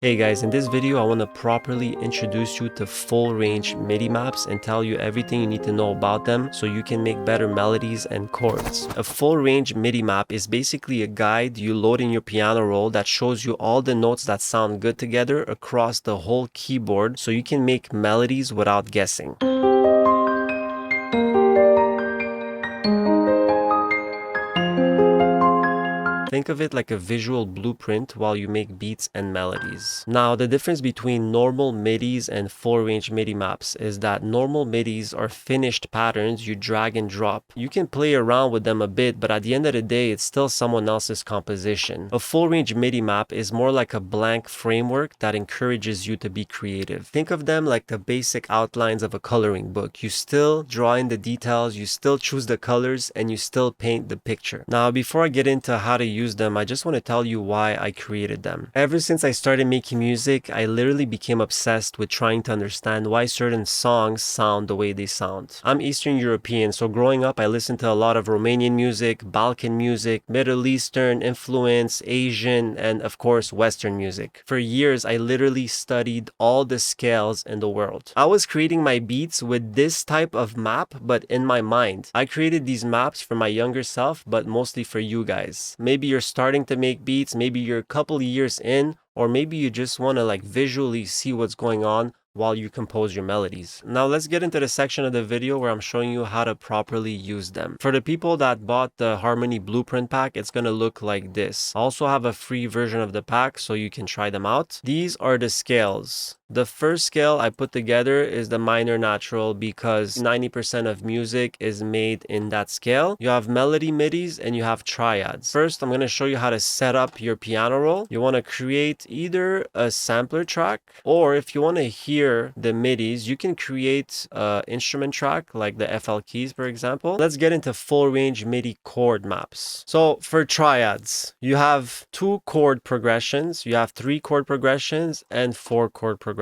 Hey guys, in this video I want to properly introduce you to full-range MIDI maps and tell you everything you need to know about them so you can make better melodies and chords. A full-range MIDI map is basically a guide you load in your piano roll that shows you all the notes that sound good together across the whole keyboard so you can make melodies without guessing. Think of it like a visual blueprint while you make beats and melodies. Now, the difference between normal MIDIs and full-range MIDI maps is that normal MIDIs are finished patterns you drag and drop. You can play around with them a bit, but at the end of the day, it's still someone else's composition. A full-range MIDI map is more like a blank framework that encourages you to be creative. Think of them like the basic outlines of a coloring book. You still draw in the details, you still choose the colors, and you still paint the picture. Now, before I get into how to use them, I just want to tell you why I created them. Ever since I started making music, I literally became obsessed with trying to understand why certain songs sound the way they sound. I'm Eastern European, so growing up I listened to a lot of Romanian music, Balkan music, Middle Eastern influence, Asian, and of course Western music. For years I literally studied all the scales in the world. I was creating my beats with this type of map, but in my mind. I created these maps for my younger self, but mostly for you guys. Maybe you're starting to make beats, maybe you're a couple years in, or maybe you just want to visually see what's going on while you compose your melodies. Now let's get into the section of the video where I'm showing you how to properly use them. For the people that bought the Harmony Blueprint pack, it's gonna look like this. I also have a free version of the pack so you can try them out. These are the scales. The first scale I put together is the minor natural because 90% of music is made in that scale. You have melody MIDIs and you have triads. First, I'm going to show you how to set up your piano roll. You want to create either a sampler track, or if you want to hear the MIDIs, you can create an instrument track like the FL keys, for example. Let's get into full range MIDI chord maps. So for triads, you have 2 chord progressions, you have 3 chord progressions, and 4 chord progressions.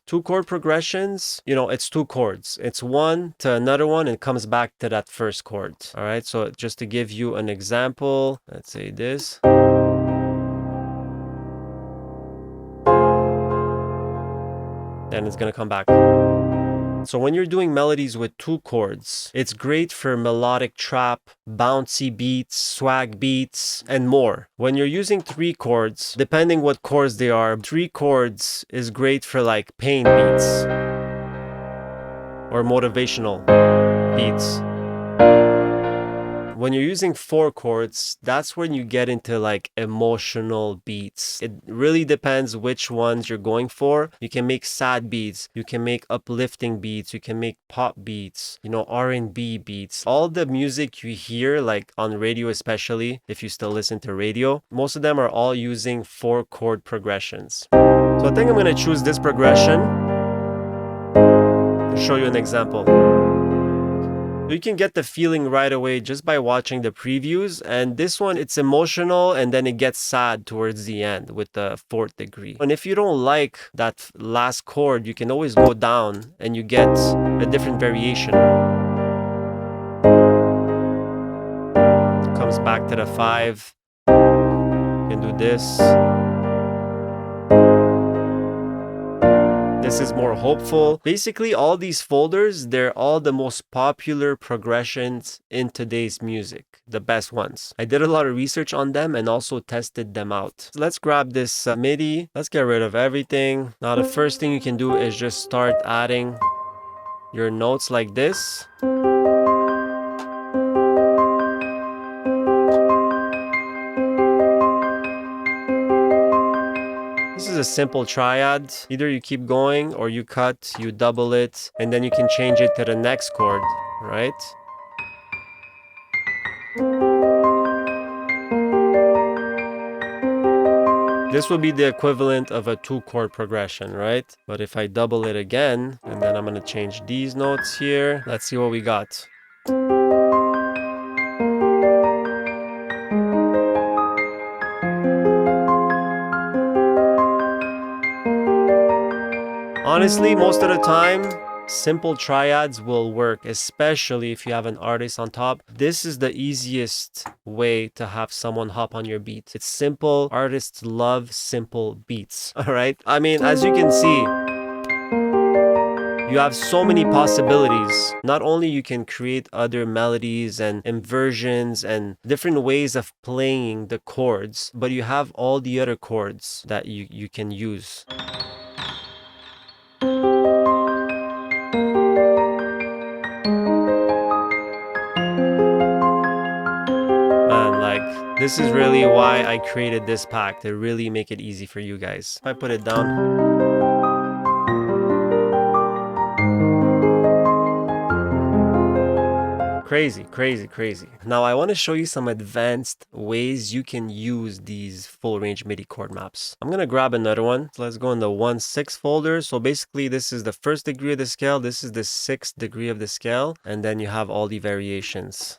2 chord progressions, it's 2 chords. It's one to another one and comes back to that first chord. All right, so just to give you an example, let's say this. And it's gonna come back. So when you're doing melodies with 2 chords, it's great for melodic trap, bouncy beats, swag beats, and more. When you're using 3 chords, depending what chords they are, 3 chords is great for pain beats or motivational beats. When you're using 4 chords, that's when you get into emotional beats. It really depends which ones you're going for. You can make sad beats, you can make uplifting beats, you can make pop beats, R&B beats. All the music you hear, on radio especially, if you still listen to radio, most of them are all using 4 chord progressions. So I think I'm gonna choose this progression to show you an example. You can get the feeling right away just by watching the previews, and this one, it's emotional and then it gets sad towards the end with the 4th degree. And if you don't like that last chord, you can always go down and you get a different variation. It comes back to the 5. You can do this. This is more hopeful. Basically, all these folders, they're all the most popular progressions in today's music, the best ones. I did a lot of research on them and also tested them out. So let's grab this MIDI. Let's get rid of everything. Now, the first thing you can do is just start adding your notes like this. This is a simple triad. Either you keep going or you cut, you double it, and then you can change it to the next chord, right? This would be the equivalent of a 2 chord progression, right? But if I double it again, and then I'm gonna change these notes here, let's see what we got. Honestly, most of the time, Simple triads will work, especially if you have an artist on top. This is the easiest way to have someone hop on your beat. It's simple. Artists love simple beats, all right? I mean, as you can see, you have so many possibilities. Not only you can create other melodies and inversions and different ways of playing the chords, but you have all the other chords that you can use. Man, like, this is really why I created this pack, to really make it easy for you guys. If I put it down. Crazy, crazy, crazy. Now I want to show you some advanced ways you can use these full range MIDI chord maps. I'm going to grab another one. So let's go in the 1/6 folder. So basically this is the 1st degree of the scale. This is the 6th degree of the scale. And then you have all the variations.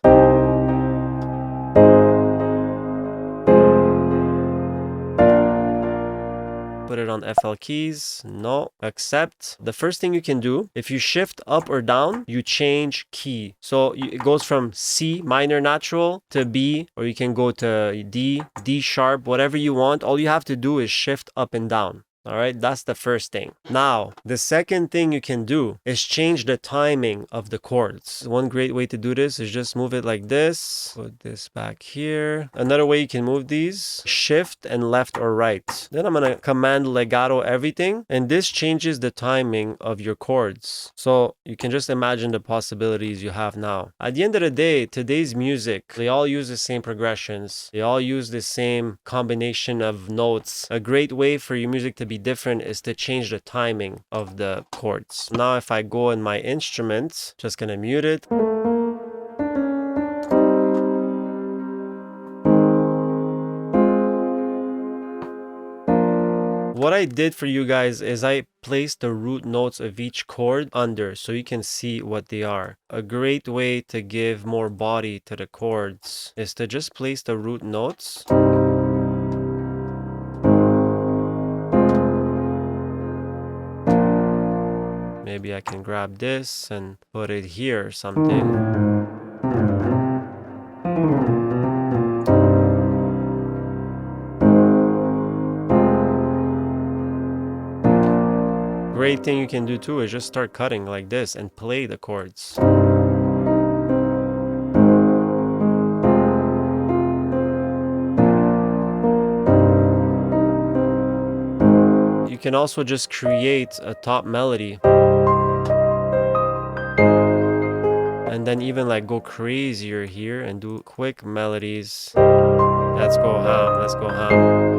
Put it on FL keys. No. Accept. The first thing you can do, if you shift up or down, you change key. So it goes from C minor natural to B, or you can go to D, D sharp, whatever you want. All you have to do is shift up and down. All right, that's the first thing. Now, the second thing you can do is change the timing of the chords. One great way to do this is just move it like this. Put this back here. Another way you can move these, shift and left or right. Then I'm going to command legato everything, and this changes the timing of your chords. So you can just imagine the possibilities you have now. At the end of the day, today's music, they all use the same progressions. They all use the same combination of notes. A great way for your music to be different is to change the timing of the chords. Now if I go in my instruments, just gonna mute it. What I did for you guys is I placed the root notes of each chord under so you can see what they are. A great way to give more body to the chords is to just place the root notes. Maybe I can grab this and put it here or something. Great thing you can do too is just start cutting like this and play the chords. You can also just create a top melody. And then even like go crazier here and do quick melodies. Let's go ham, let's go ham.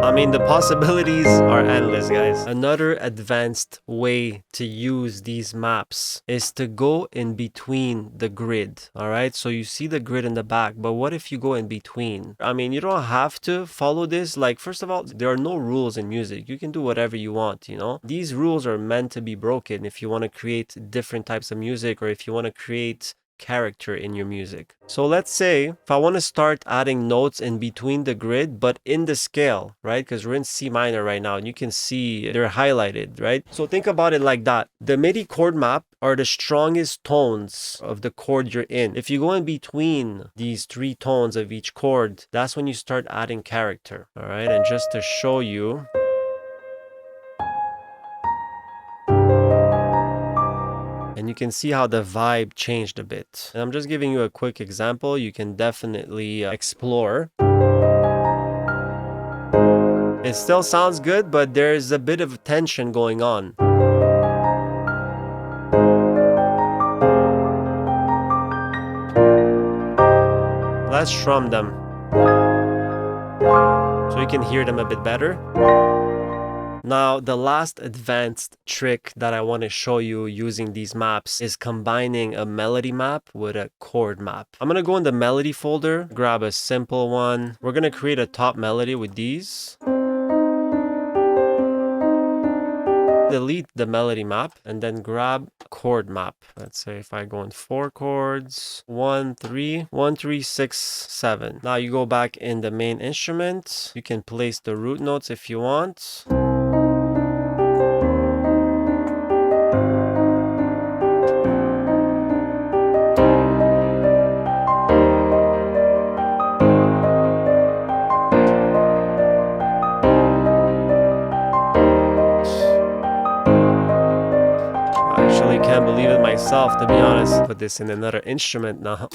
I mean, the possibilities are endless, guys. Another advanced way to use these maps is to go in between the grid, all right? So you see the grid in the back, but what if you go in between? I mean, you don't have to follow this. Like, first of all, there are no rules in music. You can do whatever you want, you know? These rules are meant to be broken if you want to create different types of music, or if you want to create character in your music. So let's say if I want to start adding notes in between the grid but in the scale, right? Because we're in C minor right now and you can see they're highlighted, right? So think about it like that. The MIDI chord map are the strongest tones of the chord you're in. If you go in between these 3 tones of each chord, that's when you start adding character, all right? And just to show you, and you can see how the vibe changed a bit. And I'm just giving you a quick example. You can definitely explore. It still sounds good, but there's a bit of tension going on. Let's strum them so you can hear them a bit better. Now, the last advanced trick that I want to show you using these maps is combining a melody map with a chord map. I'm going to go in the melody folder, grab a simple one. We're going to create a top melody with these. delete the melody map and then grab chord map. Let's say if I go in 4 chords, 1, 3, 1, 3, 6, 7. Now you go back in the main instrument. You can place the root notes if you want. Actually can't believe it myself, to be honest. Put this in another instrument now.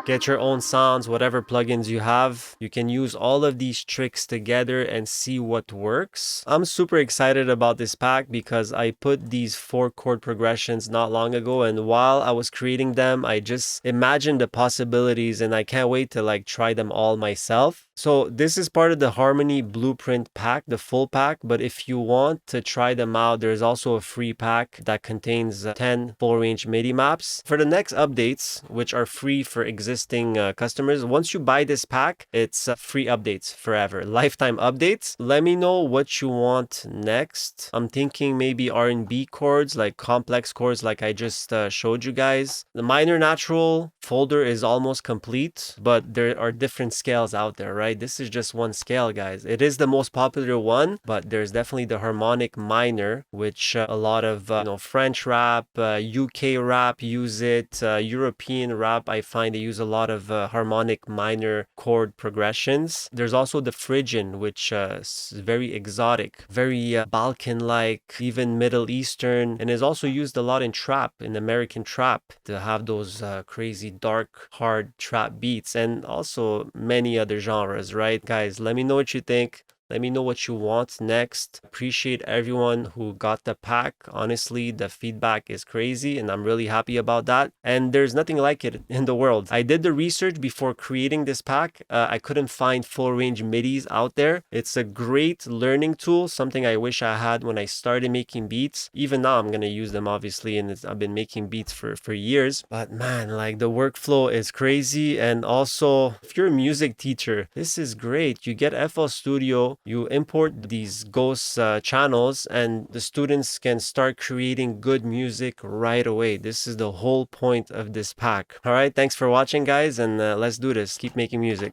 Get your own sounds, whatever plugins you have. You can use all of these tricks together and see what works. I'm super excited about this pack because I put these 4 chord progressions not long ago, and while I was creating them, I just imagined the possibilities and I can't wait to like try them all myself. So this is part of the Harmony Blueprint pack, the full pack, but if you want to try them out, there's also a free pack that contains 10 full-range MIDI maps. For the next updates, which are free for existing customers, once you buy this pack, it's free updates forever, lifetime updates. Let me know what you want next. I'm thinking maybe R&B chords, like complex chords like I just showed you guys. The minor natural folder is almost complete, but there are different scales out there, right? This is just one scale, guys. It is the most popular one, but there's definitely the harmonic minor, which a lot of French rap, UK rap use it. European rap, I find they use a lot of harmonic minor chord progressions. There's also the Phrygian, which is very exotic, very Balkan-like, even Middle Eastern, and is also used a lot in trap, in American trap, to have those crazy dark, hard trap beats, and also many other genres, right? Guys, let me know what you think. Let me know what you want next. Appreciate everyone who got the pack. Honestly, the feedback is crazy and I'm really happy about that. And there's nothing like it in the world. I did the research before creating this pack. I couldn't find full range MIDIs out there. It's a great learning tool, something I wish I had when I started making beats. Even now, I'm going to use them, obviously, and I've been making beats for years. But man, like the workflow is crazy. And also, if you're a music teacher, this is great. You get FL Studio, you import these ghost channels, and the students can start creating good music right away. This is the whole point of this pack. All right, thanks for watching, guys, and let's do this. Keep making music.